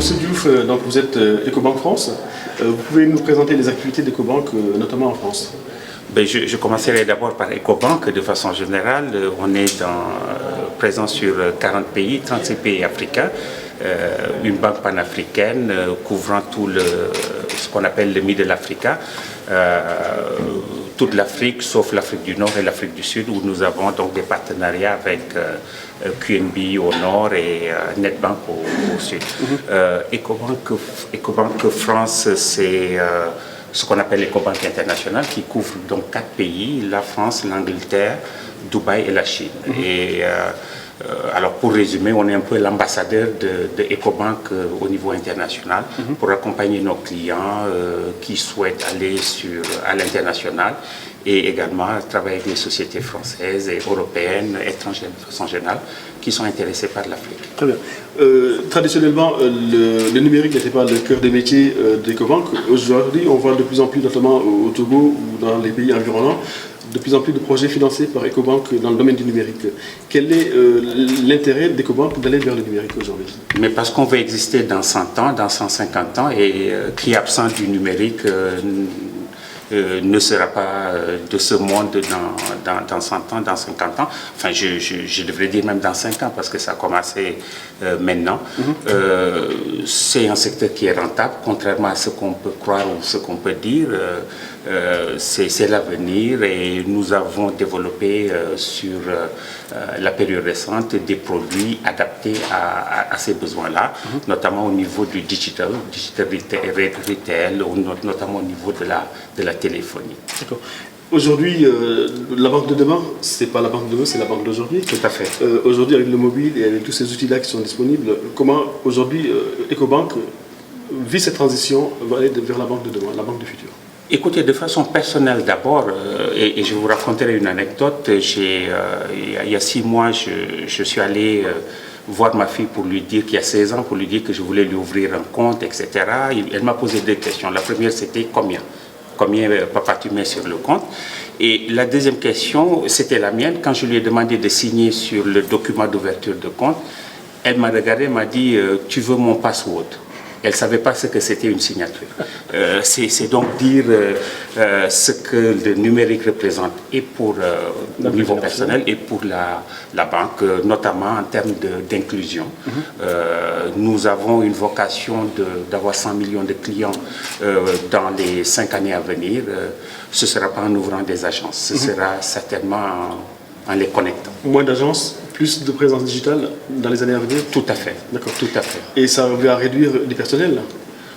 Monsieur Diouf, donc vous êtes Ecobank France. Vous pouvez nous présenter les activités d'Ecobank, notamment en France? Je commencerai d'abord par Ecobank. De façon générale, on est présent sur 40 pays, 36 pays africains. Une banque panafricaine couvrant ce qu'on appelle le Middle Africa, toute l'Afrique sauf l'Afrique du Nord et l'Afrique du Sud, où nous avons donc des partenariats avec QNB au nord et Netbank au sud. Ecobank France, c'est ce qu'on appelle Ecobank International, qui couvre donc 4 pays, la France, l'Angleterre, Dubaï et la Chine. Alors pour résumer, on est un peu l'ambassadeur de Ecobank au niveau international pour accompagner nos clients qui souhaitent aller à l'international et également travailler avec des sociétés françaises et européennes, étrangères de façon générale, qui sont intéressées par l'Afrique. Très bien. Traditionnellement, le numérique n'était pas le cœur des métiers d'Ecobank. Aujourd'hui, on voit de plus en plus, notamment au Togo ou dans les pays environnants, de plus en plus de projets financés par Ecobank dans le domaine du numérique. Quel est l'intérêt d'Ecobank d'aller vers le numérique aujourd'hui? Mais parce qu'on veut exister dans 100 ans, dans 150 ans, et qui est absent du numérique ne sera pas de ce monde dans 100 ans, dans 50 ans. Enfin, je devrais dire même dans 5 ans, parce que ça a commencé maintenant. C'est un secteur qui est rentable, contrairement à ce qu'on peut croire ou ce qu'on peut dire. C'est l'avenir, et nous avons développé sur la période récente des produits adaptés à ces besoins-là, notamment au niveau du digital retail, notamment au niveau de la téléphonie. D'accord. Aujourd'hui, la banque de demain, c'est pas la banque de demain, c'est la banque d'aujourd'hui. Tout à fait. Aujourd'hui, avec le mobile et avec tous ces outils-là qui sont disponibles, comment aujourd'hui Ecobank vit cette transition, va aller vers la banque de demain, la banque du futur? Écoutez, de façon personnelle d'abord, et je vous raconterai une anecdote. Il y a 6 mois, je suis allé voir ma fille pour lui dire, qu'il y a 16 ans, pour lui dire que je voulais lui ouvrir un compte, etc. Elle m'a posé 2 questions. La première, c'était combien papa tu mets sur le compte? Et la deuxième question, c'était la mienne. Quand je lui ai demandé de signer sur le document d'ouverture de compte, elle m'a regardé et m'a dit tu veux mon password? Elle ne savait pas ce que c'était une signature. C'est donc dire ce que le numérique représente, et pour le niveau personnel et pour la banque, notamment en termes d'inclusion. Nous avons une vocation d'avoir 100 millions de clients dans les 5 années à venir. Ce ne sera pas en ouvrant des agences, ce sera certainement en les connectant. Moins d'agences, plus de présence digitale dans les années à venir? Tout à fait. D'accord. Tout à fait. Et ça va réduire du personnel?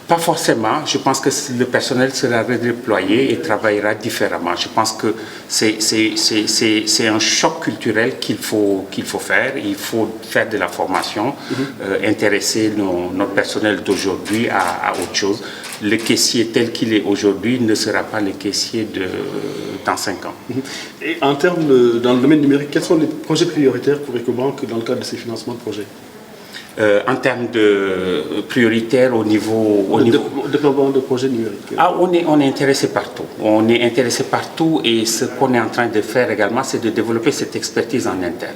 Pas forcément. Je pense que le personnel sera redéployé et travaillera différemment. Je pense que c'est un choc culturel qu'il faut faire. Il faut faire de la formation, intéresser notre personnel d'aujourd'hui à autre chose. Le caissier tel qu'il est aujourd'hui ne sera pas le caissier dans 5 ans. Et en termes dans le domaine numérique, quels sont les projets prioritaires pour Ecobank dans le cadre de ces financements de projets? En termes de prioritaire au niveau déploiement de projets numériques. On est intéressé partout. On est intéressé partout, et ce qu'on est en train de faire également, c'est de développer cette expertise en interne.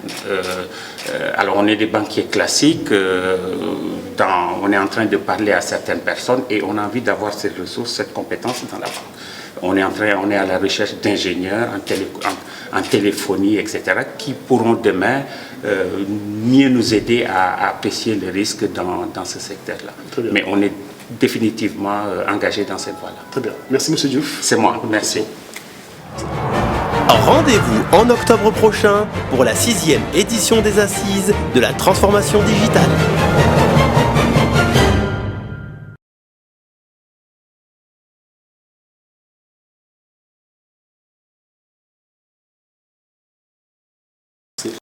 Alors on est des banquiers classiques, on est en train de parler à certaines personnes, et on a envie d'avoir cette ressource, cette compétence dans la banque. On est à la recherche d'ingénieurs en téléphonie, etc., qui pourront demain mieux nous aider à apprécier le risque dans ce secteur-là. Mais on est définitivement engagé dans cette voie-là. Très bien. Merci, M. Diouf. C'est moi. Merci. Rendez-vous en octobre prochain pour la 6e édition des Assises de la transformation digitale.